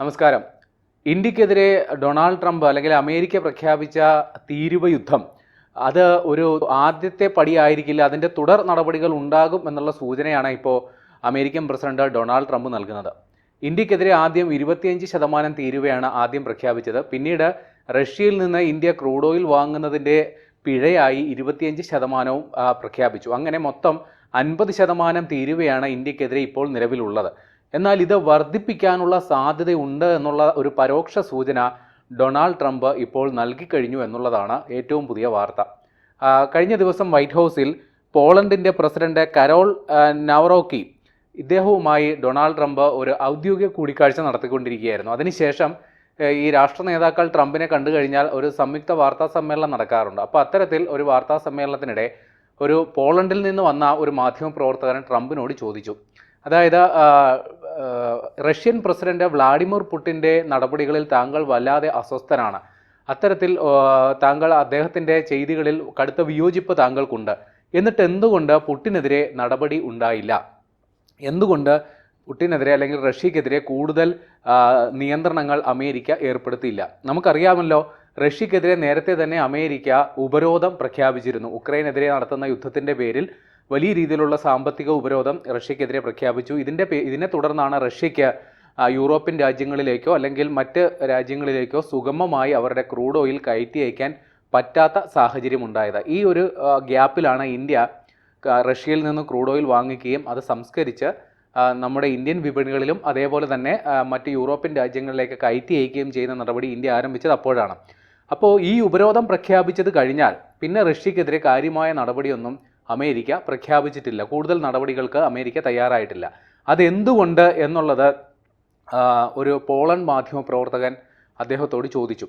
നമസ്കാരം. ഇന്ത്യക്കെതിരെ Donald Trump അല്ലെങ്കിൽ അമേരിക്ക പ്രഖ്യാപിച്ച തീരുവ യുദ്ധം അത് ഒരു ആദ്യത്തെ പടിയായിരിക്കില്ല, അതിൻ്റെ തുടർ നടപടികൾ ഉണ്ടാകും എന്നുള്ള സൂചനയാണ് ഇപ്പോൾ അമേരിക്കൻ പ്രസിഡന്റ് ഡൊണാൾഡ് ട്രംപ് നൽകുന്നത്. ഇന്ത്യക്കെതിരെ ആദ്യം 25% തീരുവയാണ് ആദ്യം പ്രഖ്യാപിച്ചത്. പിന്നീട് റഷ്യയിൽ നിന്ന് ഇന്ത്യ ക്രൂഡ് ഓയിൽ വാങ്ങുന്നതിൻ്റെ പിഴയായി 25% പ്രഖ്യാപിച്ചു. അങ്ങനെ മൊത്തം 50% തീരുവയാണ് ഇന്ത്യക്കെതിരെ ഇപ്പോൾ നിലവിലുള്ളത്. എന്നാൽ ഇത് വർദ്ധിപ്പിക്കാനുള്ള സാധ്യതയുണ്ട് എന്നുള്ള ഒരു പരോക്ഷ സൂചന ഡൊണാൾഡ് ട്രംപ് ഇപ്പോൾ നൽകിക്കഴിഞ്ഞു എന്നുള്ളതാണ് ഏറ്റവും പുതിയ വാർത്ത. കഴിഞ്ഞ ദിവസം വൈറ്റ് ഹൗസിൽ പോളണ്ടിൻ്റെ പ്രസിഡന്റ് കരോൾ നവറോക്കി ഇദ്ദേഹവുമായി ഡൊണാൾഡ് ട്രംപ് ഒരു ഔദ്യോഗിക കൂടിക്കാഴ്ച നടത്തിക്കൊണ്ടിരിക്കുകയായിരുന്നു. അതിനുശേഷം ഈ രാഷ്ട്ര നേതാക്കൾ ട്രംപിനെ കണ്ടു കഴിഞ്ഞാൽ ഒരു സംയുക്ത വാർത്താ സമ്മേളനം നടക്കാറുണ്ട്. അപ്പോൾ അത്തരത്തിൽ ഒരു വാർത്താ സമ്മേളനത്തിനിടെ ഒരു പോളണ്ടിൽ നിന്ന് വന്ന ഒരു മാധ്യമപ്രവർത്തകൻ ട്രംപിനോട് ചോദിച്ചു, അതായത് റഷ്യൻ പ്രസിഡന്റ് വ്ളാഡിമിർ പുടിൻ്റെ നടപടികളിൽ താങ്കൾ വല്ലാതെ അസ്വസ്ഥനാണ്. അത്തരത്തിൽ താങ്കൾ അദ്ദേഹത്തിൻ്റെ ചെയ്തികളിൽ കടുത്ത വിയോജിപ്പ് താങ്കൾക്കുണ്ട്. എന്നിട്ട് എന്തുകൊണ്ട് പുടിനെതിരെ നടപടി ഉണ്ടായില്ല? എന്തുകൊണ്ട് പുടിനെതിരെ അല്ലെങ്കിൽ റഷ്യക്കെതിരെ കൂടുതൽ നിയന്ത്രണങ്ങൾ അമേരിക്ക ഏർപ്പെടുത്തിയില്ല? നമുക്കറിയാമല്ലോ, റഷ്യക്കെതിരെ നേരത്തെ തന്നെ അമേരിക്ക ഉപരോധം പ്രഖ്യാപിച്ചിരുന്നു. ഉക്രൈനെതിരെ നടത്തുന്ന യുദ്ധത്തിൻ്റെ പേരിൽ വലിയ രീതിയിലുള്ള സാമ്പത്തിക ഉപരോധം റഷ്യക്കെതിരെ പ്രഖ്യാപിച്ചു. ഇതിനെ തുടർന്നാണ് റഷ്യയ്ക്ക് യൂറോപ്യൻ രാജ്യങ്ങളിലേക്കോ അല്ലെങ്കിൽ മറ്റ് രാജ്യങ്ങളിലേക്കോ സുഗമമായി അവരുടെ ക്രൂഡ് ഓയിൽ കയറ്റി അയക്കാൻ പറ്റാത്ത സാഹചര്യം ഉണ്ടായത്. ഈ ഒരു ഗ്യാപ്പിലാണ് ഇന്ത്യ റഷ്യയിൽ നിന്ന് ക്രൂഡ് ഓയിൽ വാങ്ങിക്കുകയും അത് സംസ്കരിച്ച് നമ്മുടെ ഇന്ത്യൻ വിപണികളിലും അതേപോലെ തന്നെ മറ്റ് യൂറോപ്യൻ രാജ്യങ്ങളിലേക്ക് കയറ്റി അയക്കുകയും ചെയ്യുന്ന നടപടി ഇന്ത്യ ആരംഭിച്ചത് അപ്പോഴാണ്. അപ്പോൾ ഈ ഉപരോധം പ്രഖ്യാപിച്ചത് കഴിഞ്ഞാൽ പിന്നെ റഷ്യക്കെതിരെ കാര്യമായ നടപടിയൊന്നും അമേരിക്ക പ്രഖ്യാപിച്ചിട്ടില്ല. കൂടുതൽ നടപടികൾക്ക് അമേരിക്ക തയ്യാറായിട്ടില്ല. അതെന്തുകൊണ്ട് എന്നുള്ളത് ഒരു പോളണ്ട് മാധ്യമപ്രവർത്തകൻ അദ്ദേഹത്തോട് ചോദിച്ചു.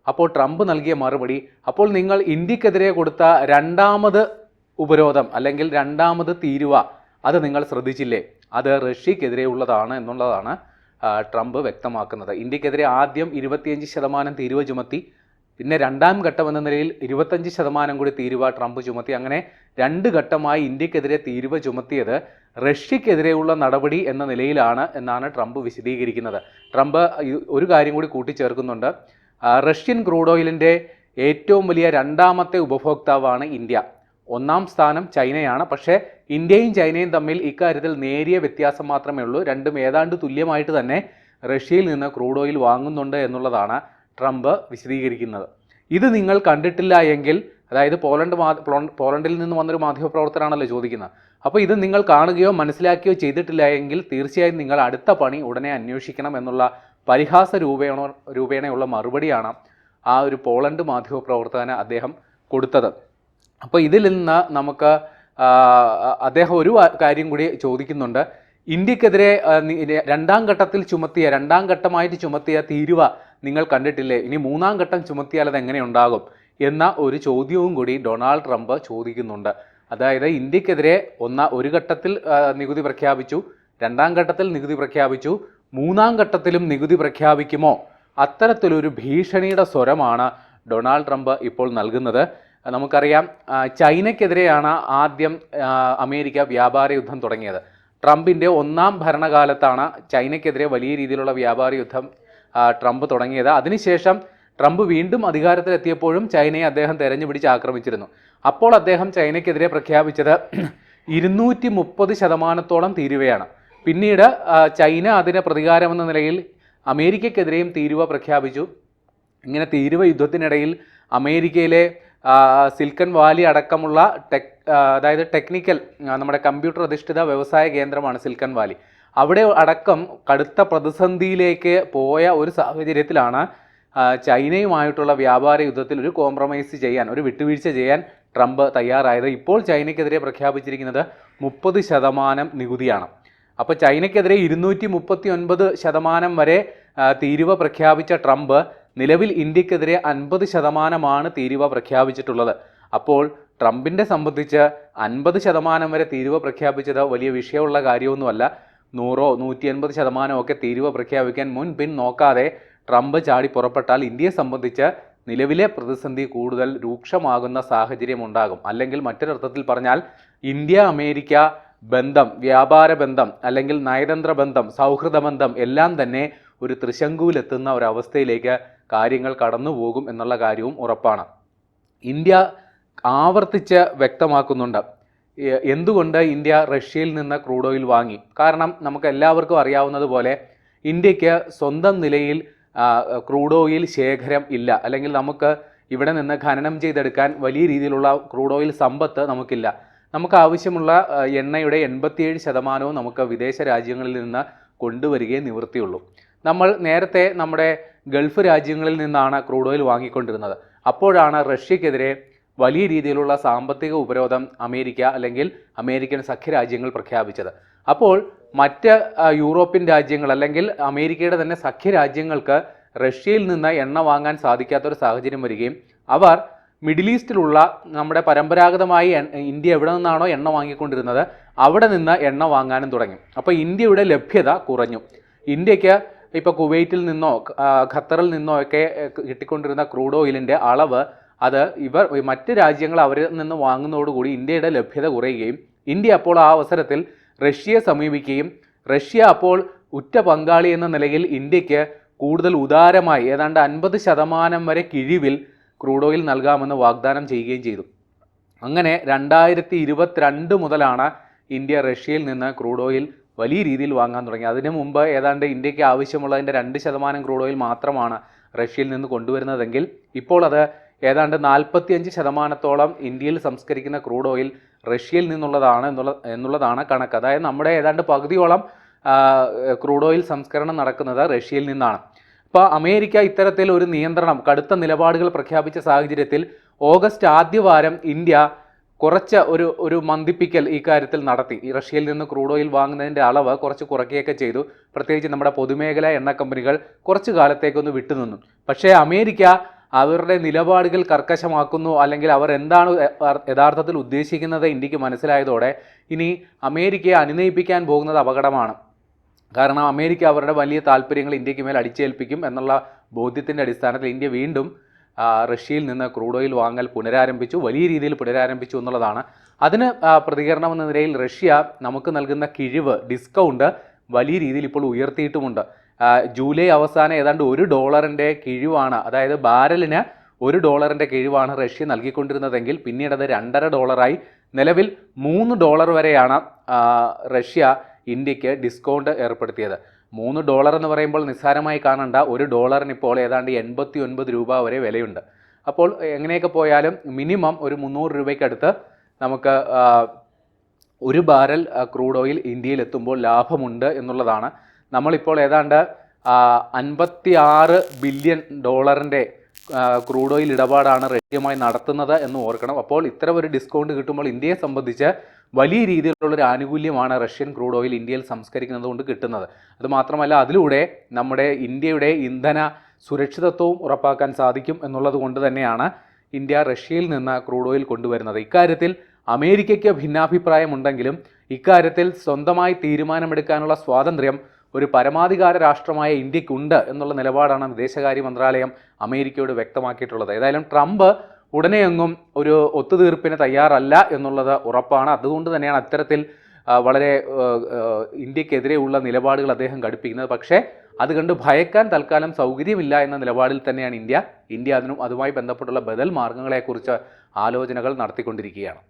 അപ്പോൾ ട്രംപ് നൽകിയ മറുപടി, അപ്പോൾ നിങ്ങൾ ഇന്ത്യക്കെതിരെ കൊടുത്ത രണ്ടാമത് ഉപരോധം അല്ലെങ്കിൽ രണ്ടാമത് തീരുവ അത് നിങ്ങൾ ശ്രദ്ധിച്ചില്ലേ? അത് റഷ്യക്കെതിരെ ഉള്ളതാണ് എന്നുള്ളതാണ് ട്രംപ് വ്യക്തമാക്കുന്നത്. ഇന്ത്യക്കെതിരെ ആദ്യം 25% തീരുവ ചുമത്തി. പിന്നെ രണ്ടാം ഘട്ടം എന്ന നിലയിൽ 25% കൂടി തീരുവ ട്രംപ് ചുമത്തി. അങ്ങനെ 2 ഘട്ടമായി ഇന്ത്യക്കെതിരെ തീരുവ ചുമത്തിയത് റഷ്യക്കെതിരെയുള്ള നടപടി എന്ന നിലയിലാണ് എന്നാണ് ട്രംപ് വിശദീകരിക്കുന്നത്. ട്രംപ് ഒരു കാര്യം കൂടി കൂട്ടിച്ചേർക്കുന്നുണ്ട്. റഷ്യൻ ക്രൂഡ് ഓയിലിൻ്റെ ഏറ്റവും വലിയ രണ്ടാമത്തെ ഉപഭോക്താവാണ് ഇന്ത്യ. 1ാം സ്ഥാനം ചൈനയാണ്. പക്ഷേ ഇന്ത്യയും ചൈനയും തമ്മിൽ ഇക്കാര്യത്തിൽ നേരിയ വ്യത്യാസം മാത്രമേ ഉള്ളൂ. രണ്ടും ഏതാണ്ട് തുല്യമായിട്ട് തന്നെ റഷ്യയിൽ നിന്ന് ക്രൂഡ് ഓയിൽ വാങ്ങുന്നുണ്ട് എന്നുള്ളതാണ് ട്രംപ് വിശദീകരിക്കുന്നത്. ഇത് നിങ്ങൾ കണ്ടിട്ടില്ല എങ്കിൽ, അതായത് പോളണ്ടിൽ നിന്ന് വന്നൊരു മാധ്യമപ്രവർത്തകനാണല്ലോ ചോദിക്കുന്നത്, അപ്പോൾ ഇത് നിങ്ങൾ കാണുകയോ മനസ്സിലാക്കുകയോ ചെയ്തിട്ടില്ല എങ്കിൽ തീർച്ചയായും നിങ്ങൾ അടുത്ത പണി ഉടനെ അന്വേഷിക്കണം എന്നുള്ള പരിഹാസ രൂപേണയുള്ള മറുപടിയാണ് ആ ഒരു പോളണ്ട് മാധ്യമപ്രവർത്തകന് അദ്ദേഹം കൊടുത്തത്. അപ്പോൾ ഇതിൽ നിന്ന് നമുക്ക് അദ്ദേഹം ഒരു കാര്യം കൂടി ചോദിക്കുന്നുണ്ട്. ഇന്ത്യക്കെതിരെ രണ്ടാം ഘട്ടമായിട്ട് ചുമത്തിയ തീരുവ നിങ്ങൾ കണ്ടിട്ടില്ലേ? ഇനി 3ാം ഘട്ടം ചുമത്തിയാൽ അത് എങ്ങനെ ഉണ്ടാകും എന്ന ഒരു ചോദ്യവും കൂടി ഡൊണാൾഡ് ട്രംപ് ചോദിക്കുന്നുണ്ട്. അതായത് ഇന്ത്യക്കെതിരെ ഒരു ഘട്ടത്തിൽ നികുതി പ്രഖ്യാപിച്ചു, 2ാം ഘട്ടത്തിൽ നികുതി പ്രഖ്യാപിച്ചു, 3ാം ഘട്ടത്തിലും നികുതി പ്രഖ്യാപിക്കുമോ? അത്തരത്തിലൊരു ഭീഷണിയുടെ സ്വരമാണ് ഡൊണാൾഡ് ട്രംപ് ഇപ്പോൾ നൽകുന്നത്. നമുക്കറിയാം, ചൈനയ്ക്കെതിരെയാണ് ആദ്യം അമേരിക്ക വ്യാപാര യുദ്ധം തുടങ്ങിയത്. ട്രംപിൻ്റെ 1ാം ഭരണകാലത്താണ് ചൈനയ്ക്കെതിരെ വലിയ രീതിയിലുള്ള വ്യാപാര യുദ്ധം ട്രംപ് തുടങ്ങിയത്. അതിനുശേഷം ട്രംപ് വീണ്ടും അധികാരത്തിലെത്തിയപ്പോഴും ചൈനയെ അദ്ദേഹം തെരഞ്ഞുപിടിച്ച് ആക്രമിച്ചിരുന്നു. അപ്പോൾ അദ്ദേഹം ചൈനയ്ക്കെതിരെ പ്രഖ്യാപിച്ചത് 230% തീരുവയാണ്. പിന്നീട് ചൈന അതിന് പ്രതികാരമെന്ന നിലയിൽ അമേരിക്കയ്ക്കെതിരെയും തീരുവ പ്രഖ്യാപിച്ചു. ഇങ്ങനെ തീരുവ യുദ്ധത്തിനിടയിൽ അമേരിക്കയിലെ സിലിക്കൺ വാലി അടക്കമുള്ള അതായത് ടെക്നിക്കൽ, നമ്മുടെ കമ്പ്യൂട്ടർ അധിഷ്ഠിത വ്യവസായ കേന്ദ്രമാണ് സിലിക്കൺ വാലി. അവിടെ അടക്കം കടുത്ത പ്രതിസന്ധിയിലേക്ക് പോയ ഒരു സാഹചര്യത്തിലാണ് ചൈനയുമായിട്ടുള്ള വ്യാപാര യുദ്ധത്തിൽ ഒരു കോംപ്രമൈസ് ചെയ്യാൻ, ഒരു വിട്ടുവീഴ്ച ചെയ്യാൻ ട്രംപ് തയ്യാറായത്. ഇപ്പോൾ ചൈനയ്ക്കെതിരെ പ്രഖ്യാപിച്ചിരിക്കുന്നത് 30% നികുതിയാണ്. അപ്പോൾ ചൈനയ്ക്കെതിരെ 239% വരെ തീരുവ പ്രഖ്യാപിച്ച ട്രംപ് നിലവിൽ ഇന്ത്യക്കെതിരെ 50% തീരുവ പ്രഖ്യാപിച്ചിട്ടുള്ളത്. അപ്പോൾ ട്രംപിനെ സംബന്ധിച്ച് 50% വരെ തീരുവ പ്രഖ്യാപിച്ചത് വലിയ വിഷയമുള്ള കാര്യമൊന്നുമല്ല. 100 180% ഒക്കെ തീരുവ പ്രഖ്യാപിക്കാൻ മുൻപിൻ നോക്കാതെ ട്രംപ് ചാടി പുറപ്പെട്ടാൽ ഇന്ത്യയെ സംബന്ധിച്ച് നിലവിലെ പ്രതിസന്ധി കൂടുതൽ രൂക്ഷമാകുന്ന സാഹചര്യം ഉണ്ടാകും. അല്ലെങ്കിൽ മറ്റൊരർത്ഥത്തിൽ പറഞ്ഞാൽ ഇന്ത്യ അമേരിക്ക ബന്ധം, വ്യാപാര ബന്ധം അല്ലെങ്കിൽ നയതന്ത്ര ബന്ധം, സൗഹൃദ ബന്ധം എല്ലാം തന്നെ ഒരു ത്രിശങ്കുവിലെത്തുന്ന ഒരവസ്ഥയിലേക്ക് കാര്യങ്ങൾ കടന്നു പോകും എന്നുള്ള കാര്യവും ഉറപ്പാണ്. ഇന്ത്യ ആവർത്തിച്ച് വ്യക്തമാക്കുന്നുണ്ട് എന്തുകൊണ്ട് ഇന്ത്യ റഷ്യയിൽ നിന്ന് ക്രൂഡ് ഓയിൽ വാങ്ങി. കാരണം നമുക്ക് എല്ലാവർക്കും അറിയാവുന്നതുപോലെ ഇന്ത്യക്ക് സ്വന്തം നിലയിൽ ക്രൂഡ് ഓയിൽ ശേഖരം ഇല്ല, അല്ലെങ്കിൽ നമുക്ക് ഇവിടെ നിന്ന് ഖനനം ചെയ്തെടുക്കാൻ വലിയ രീതിയിലുള്ള ക്രൂഡ് ഓയിൽ സമ്പത്ത് നമുക്കില്ല. നമുക്ക് ആവശ്യമുള്ള എണ്ണയുടെ 87% നമുക്ക് വിദേശ രാജ്യങ്ങളിൽ നിന്ന് കൊണ്ടുവരികയേ നിവൃത്തിയുള്ളൂ. നമ്മൾ നേരത്തെ നമ്മുടെ ഗൾഫ് രാജ്യങ്ങളിൽ നിന്നാണ് ക്രൂഡ് ഓയിൽ വാങ്ങിക്കൊണ്ടിരുന്നത്. അപ്പോഴാണ് റഷ്യക്കെതിരെ വലിയ രീതിയിലുള്ള സാമ്പത്തിക ഉപരോധം അമേരിക്ക അല്ലെങ്കിൽ അമേരിക്കൻ സഖ്യരാജ്യങ്ങൾ പ്രഖ്യാപിച്ചത്. അപ്പോൾ മറ്റ് യൂറോപ്യൻ രാജ്യങ്ങൾ അല്ലെങ്കിൽ അമേരിക്കയുടെ തന്നെ സഖ്യരാജ്യങ്ങൾക്ക് റഷ്യയിൽ നിന്ന് എണ്ണ വാങ്ങാൻ സാധിക്കാത്തൊരു സാഹചര്യം വരികയും അവർ മിഡിൽ ഈസ്റ്റിലുള്ള നമ്മുടെ പരമ്പരാഗതമായി ഇന്ത്യ എവിടെ നിന്നാണോ എണ്ണ വാങ്ങിക്കൊണ്ടിരുന്നത് അവിടെ നിന്ന് എണ്ണ വാങ്ങാനും തുടങ്ങി. അപ്പോൾ ഇന്ത്യയുടെ ലഭ്യത കുറഞ്ഞു. ഇന്ത്യക്ക് ഇപ്പോൾ കുവൈറ്റിൽ നിന്നോ ഖത്തറിൽ നിന്നോ ഒക്കെ കിട്ടിക്കൊണ്ടിരുന്ന ക്രൂഡ് ഓയിലിൻ്റെ അളവ് അത് മറ്റ് രാജ്യങ്ങൾ അവരിൽ നിന്ന് വാങ്ങുന്നതോടുകൂടി ഇന്ത്യയുടെ ലഭ്യത കുറയുകയും ഇന്ത്യ അപ്പോൾ ആ അവസരത്തിൽ റഷ്യയെ സമീപിക്കുകയും റഷ്യ അപ്പോൾ ഉറ്റ പങ്കാളി എന്ന നിലയിൽ ഇന്ത്യക്ക് കൂടുതൽ ഉദാരമായി ഏതാണ്ട് 50% വരെ കിഴിവിൽ ക്രൂഡ് ഓയിൽ നൽകാമെന്ന് വാഗ്ദാനം ചെയ്യുകയും ചെയ്തു. അങ്ങനെ 2022 മുതലാണ് ഇന്ത്യ റഷ്യയിൽ നിന്ന് ക്രൂഡ് ഓയിൽ വലിയ രീതിയിൽ വാങ്ങാൻ തുടങ്ങി. അതിനു മുമ്പ് ഏതാണ്ട് ഇന്ത്യക്ക് ആവശ്യമുള്ളതിൻ്റെ 2% ക്രൂഡ് ഓയിൽ മാത്രമാണ് റഷ്യയിൽ നിന്ന് കൊണ്ടുവരുന്നതെങ്കിൽ ഇപ്പോൾ അത് ഏതാണ്ട് 45%-ഓളം ഇന്ത്യയിൽ സംസ്കരിക്കുന്ന ക്രൂഡ് ഓയിൽ റഷ്യയിൽ നിന്നുള്ളതാണ് എന്നുള്ളതാണ് കണക്ക്. അതായത് നമ്മുടെ ഏതാണ്ട് പകുതിയോളം ക്രൂഡ് ഓയിൽ സംസ്കരണം നടക്കുന്നത് റഷ്യയിൽ നിന്നാണ്. അപ്പോൾ അമേരിക്ക ഇത്തരത്തിൽ ഒരു നിയന്ത്രണം, കടുത്ത നിലപാടുകൾ പ്രഖ്യാപിച്ച സാഹചര്യത്തിൽ ഓഗസ്റ്റ് ആദ്യവാരം ഇന്ത്യ കുറച്ച് ഒരു മന്ദിപ്പിക്കൽ ഈ കാര്യത്തിൽ നടത്തി. ഈ റഷ്യയിൽ നിന്ന് ക്രൂഡ് ഓയിൽ വാങ്ങുന്നതിൻ്റെ അളവ് കുറച്ച് കുറയ്ക്കുകയൊക്കെ ചെയ്തു. പ്രത്യേകിച്ച് നമ്മുടെ പൊതുമേഖലാ എണ്ണ കമ്പനികൾ കുറച്ചു കാലത്തേക്കൊന്ന് വിട്ടുനിന്നു. പക്ഷേ അമേരിക്ക അവരുടെ നിലപാടുകൾ കർക്കശമാക്കുന്നു, അല്ലെങ്കിൽ അവർ എന്താണ് യഥാർത്ഥത്തിൽ ഉദ്ദേശിക്കുന്നത് ഇന്ത്യക്ക് മനസ്സിലായതോടെ ഇനി അമേരിക്കയെ അനുനയിപ്പിക്കാൻ പോകുന്നത് അപകടമാണ്. കാരണം അമേരിക്ക അവരുടെ വലിയ താല്പര്യങ്ങൾ ഇന്ത്യക്ക് മേൽ അടിച്ചേൽപ്പിക്കും എന്നുള്ള ബോധ്യത്തിൻ്റെ അടിസ്ഥാനത്തിൽ ഇന്ത്യ വീണ്ടും റഷ്യയിൽ നിന്ന് ക്രൂഡ് ഓയിൽ വാങ്ങൽ പുനരാരംഭിച്ചു, വലിയ രീതിയിൽ പുനരാരംഭിച്ചു എന്നുള്ളതാണ്. അതിന് പ്രതികരണം എന്ന നിലയിൽ റഷ്യ നമുക്ക് നൽകുന്ന കിഴിവ്, ഡിസ്കൗണ്ട് വലിയ രീതിയിൽ ഇപ്പോൾ ഉയർത്തിയിട്ടുമുണ്ട്. ജൂലൈ അവസാനം ഏതാണ്ട് $1 കിഴിവാണ്, അതായത് ബാരലിന് $1 കിഴിവാണ് റഷ്യ നൽകിക്കൊണ്ടിരുന്നതെങ്കിൽ പിന്നീട് അത് $2.50 നിലവിൽ $3 വരെയാണ് റഷ്യ ഇന്ത്യക്ക് ഡിസ്കൗണ്ട് ഏർപ്പെടുത്തിയത്. $3 എന്ന് പറയുമ്പോൾ നിസ്സാരമായി കാണണ്ട. $1 ഇപ്പോൾ ഏതാണ്ട് 89 രൂപ വരെ വിലയുണ്ട്. അപ്പോൾ എങ്ങനെയൊക്കെ പോയാലും മിനിമം ഒരു 300 രൂപയ്ക്കടുത്ത് നമുക്ക് ഒരു ബാരൽ ക്രൂഡ് ഓയിൽ ഇന്ത്യയിൽ എത്തുമ്പോൾ ലാഭമുണ്ട് എന്നുള്ളതാണ്. നമ്മളിപ്പോൾ ഏതാണ്ട് $56 ബില്യൺ ക്രൂഡ് ഓയിൽ ഇടപാടാണ് റഷ്യയുമായി നടത്തുന്നത് എന്ന് ഓർക്കണം. അപ്പോൾ ഇത്തരം ഒരു ഡിസ്കൗണ്ട് കിട്ടുമ്പോൾ ഇന്ത്യയെ സംബന്ധിച്ച് വലിയ രീതിയിലുള്ളൊരു ആനുകൂല്യമാണ് റഷ്യൻ ക്രൂഡ് ഓയിൽ ഇന്ത്യയിൽ സംസ്കരിക്കുന്നത് കൊണ്ട് കിട്ടുന്നത്. അതുമാത്രമല്ല അതിലൂടെ നമ്മുടെ ഇന്ത്യയുടെ ഇന്ധന സുരക്ഷിതത്വവും ഉറപ്പാക്കാൻ സാധിക്കും എന്നുള്ളത് കൊണ്ട് തന്നെയാണ് ഇന്ത്യ റഷ്യയിൽ നിന്ന് ക്രൂഡ് ഓയിൽ കൊണ്ടുവരുന്നത്. ഇക്കാര്യത്തിൽ അമേരിക്കയ്ക്ക് ഭിന്നാഭിപ്രായമുണ്ടെങ്കിലും ഇക്കാര്യത്തിൽ സ്വന്തമായി തീരുമാനമെടുക്കാനുള്ള സ്വാതന്ത്ര്യം ഒരു പരമാധികാര രാഷ്ട്രമായ ഇന്ത്യക്കുണ്ട് എന്നുള്ള നിലപാടാണ് വിദേശകാര്യ മന്ത്രാലയം അമേരിക്കയോട് വ്യക്തമാക്കിയിട്ടുള്ളത്. ഏതായാലും ട്രംപ് ഉടനെയൊന്നും ഒരു ഒത്തുതീർപ്പിന് തയ്യാറല്ല എന്നുള്ളത് ഉറപ്പാണ്. അതുകൊണ്ട് തന്നെയാണ് അത്തരത്തിൽ വളരെ ഇന്ത്യക്കെതിരെയുള്ള നിലപാടുകൾ അദ്ദേഹം ഘടിപ്പിക്കുന്നത്. പക്ഷേ അത് കണ്ട് ഭയക്കാൻ തൽക്കാലം സൗകര്യമില്ല എന്ന നിലപാടിൽ തന്നെയാണ് ഇന്ത്യ അതുമായി ബന്ധപ്പെട്ടുള്ള ബദൽ മാർഗങ്ങളെക്കുറിച്ച് ആലോചനകൾ നടത്തിക്കൊണ്ടിരിക്കുകയാണ്.